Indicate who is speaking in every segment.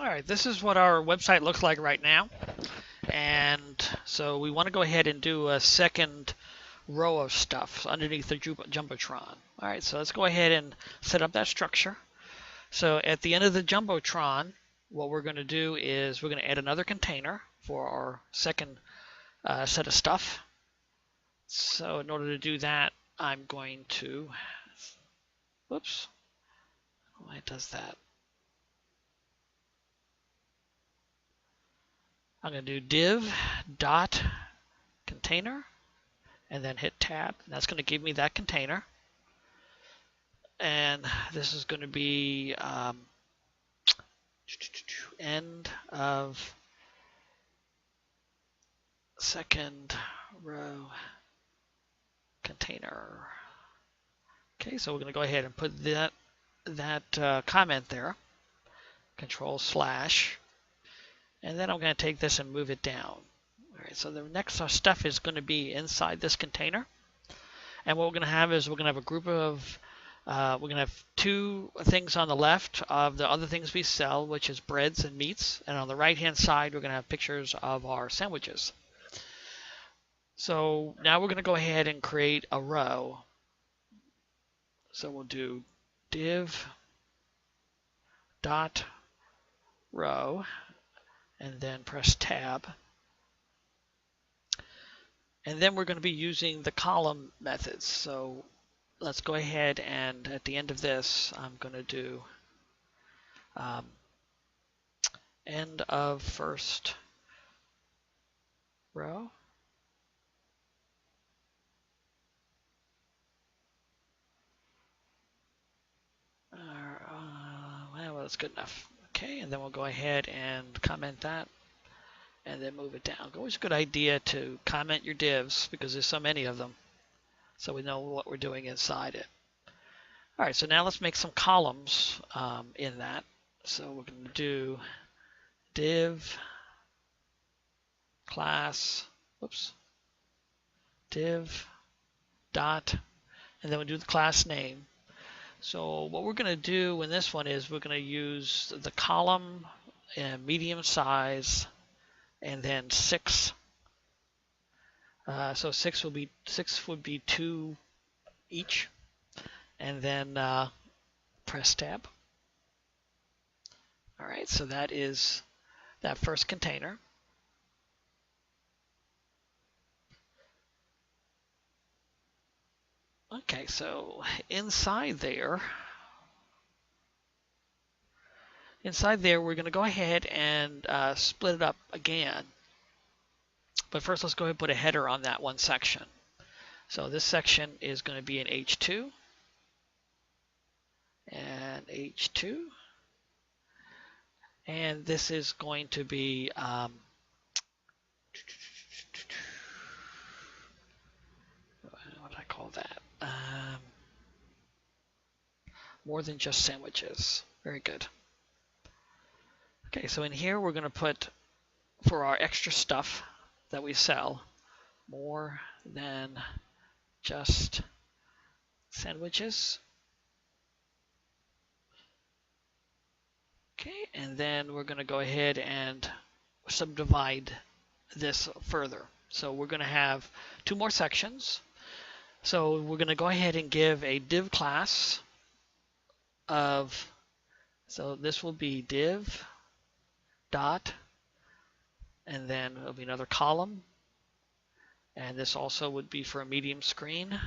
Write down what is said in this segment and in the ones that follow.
Speaker 1: All right, this is what our website looks like right now. And so we want to go ahead and do a second row of stuff underneath the Jumbotron. All right, so let's go ahead and set up that structure. So at the end of the Jumbotron, what we're going to do is we're going to add another container for our second set of stuff. So in order to do that, I'm going to, whoops, why it does that? I'm going to do div dot container and then hit tab. And that's going to give me that container. And this is going to be end of second row container. Okay, so we're going to go ahead and put that comment there. Control / and then I'm going to take this and move it down. All right, so the next stuff is going to be inside this container. And what we're going to have is we're going to have a group of, we're going to have two things on the left of the other things we sell, which is breads and meats. And on the right-hand side, we're going to have pictures of our sandwiches. So now we're going to go ahead and create a row. So we'll do div dot row and then press tab. And then we're going to be using the column methods. So let's go ahead and at the end of this, I'm going to do end of first row. Well, that's good enough. Okay, and then we'll go ahead and comment that and then move it down. Always a good idea to comment your divs because there's so many of them, so we know what we're doing inside it. All right, so now let's make some columns in that. So we're going to do div class, div dot, and then we'll do the class name. So what we're going to do in this one is we're going to use the column in medium size and then 6. So 6 would be 2 each, and then press tab. All right, so that is that first container. Okay, so inside there we're going to go ahead and split it up again. But first let's go ahead and put a header on that one section. So this section is going to be an H2 and H2. And this is going to be what do I call that? More than just sandwiches. Very good. Okay, so in here we're going to put, for our extra stuff that we sell, more than just sandwiches. Okay, and then we're going to go ahead and subdivide this further. So we're going to have 2 more sections. So we're going to go ahead and give a div class of, so this will be div dot, and then it'll be another column, and this also would be for a medium screen,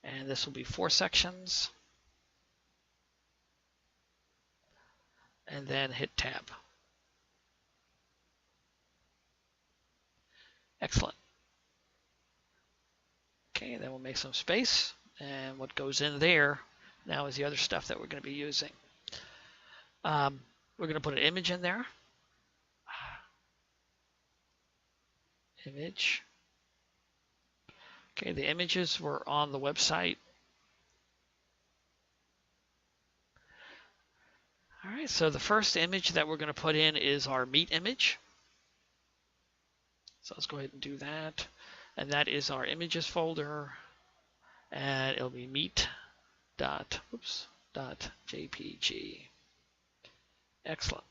Speaker 1: and this will be 4 sections, and then hit tab. Excellent. Okay, then we'll make some space, and what goes in there now is the other stuff that we're going to be using. We're going to put an image in there. Image. Okay, the images were on the website. All right, so the first image that we're going to put in is our meat image. So let's go ahead and do that. And that is our images folder. And it'll be meat.jpg. Excellent.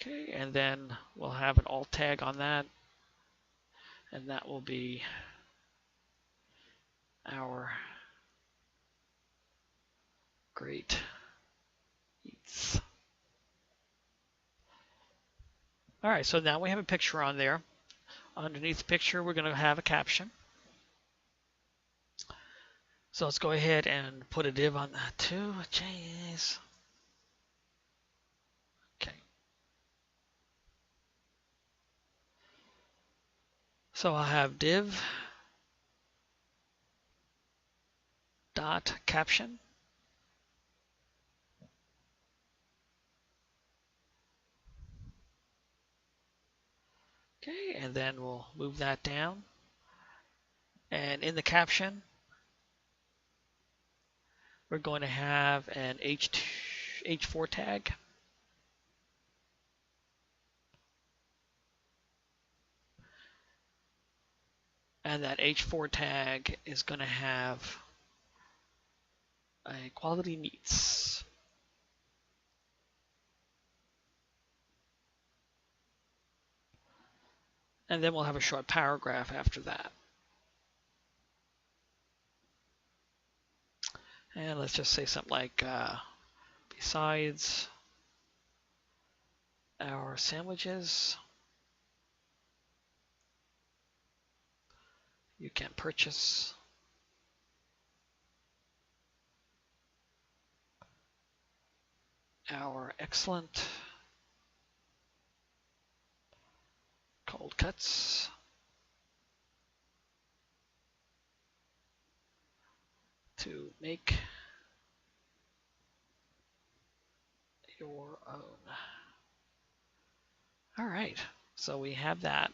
Speaker 1: Okay, and then we'll have an alt tag on that, and that will be our great eats. All right, so now we have a picture on there. Underneath the picture, we're going to have a caption. So let's go ahead and put a div on that too. Jeez. Okay. So I'll have div dot caption. Okay, and then we'll move that down. And in the caption, we're going to have an H4 tag. And that H4 tag is going to have a quality meets. And then we'll have a short paragraph after that. And let's just say something like, besides our sandwiches, you can purchase our excellent cold cuts to make your own. All right, so we have that.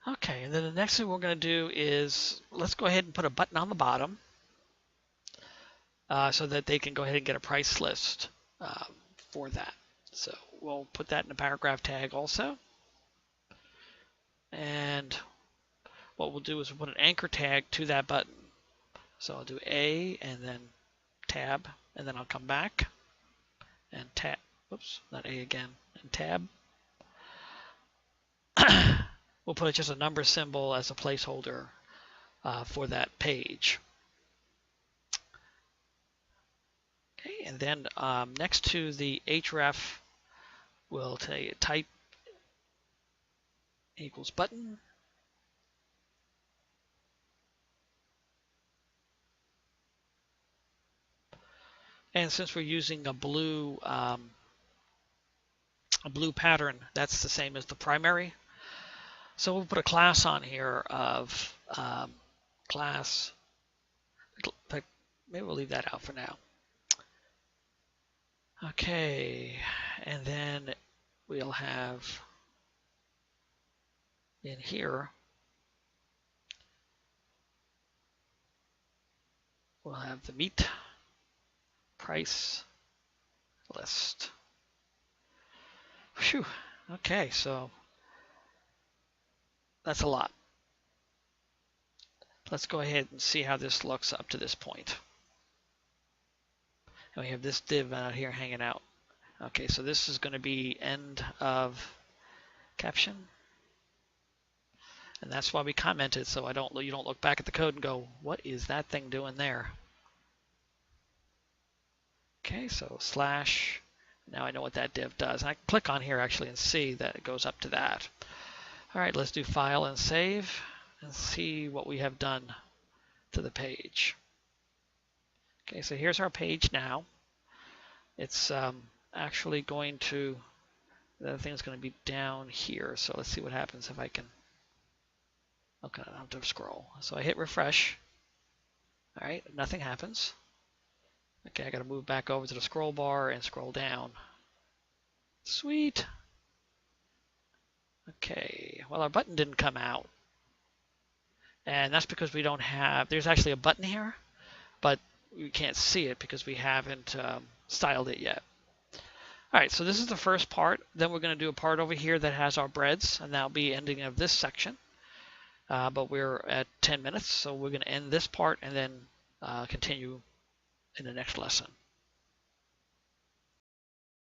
Speaker 1: Okay, and then the next thing we're going to do is let's go ahead and put a button on the bottom so that they can go ahead and get a price list for that. So we'll put that in a paragraph tag also. And what we'll do is we'll put an anchor tag to that button. So I'll do A and then tab, and then I'll come back and tab. Whoops, not A again, and tab. We'll put just a number symbol as a placeholder for that page. Okay, and then next to the href, we'll tell you type equals button. And since we're using a blue pattern, that's the same as the primary. So we'll put a class on here of class. Maybe we'll leave that out for now. Okay, and then we'll have in here, we'll have the meat price list. Phew. Okay, so that's a lot. Let's go ahead and see how this looks up to this point. And we have this div out here hanging out. Okay, so this is going to be end of caption. And that's why we commented, so you don't look back at the code and go, what is that thing doing there? Okay, so slash, now I know what that div does. And I can click on here actually and see that it goes up to that. All right, let's do file and save and see what we have done to the page. Okay, so here's our page now. It's actually going to, the other thing's going to be down here. So let's see what happens if I can, okay, I don't have to scroll. So I hit refresh. All right, nothing happens. Okay, I got to move back over to the scroll bar and scroll down. Sweet. Okay, well, our button didn't come out. And that's because we don't have, there's actually a button here, but we can't see it because we haven't styled it yet. All right, so this is the first part. Then we're going to do a part over here that has our breads, and that'll be ending of this section. but we're at 10 minutes, so we're going to end this part and then continue in the next lesson.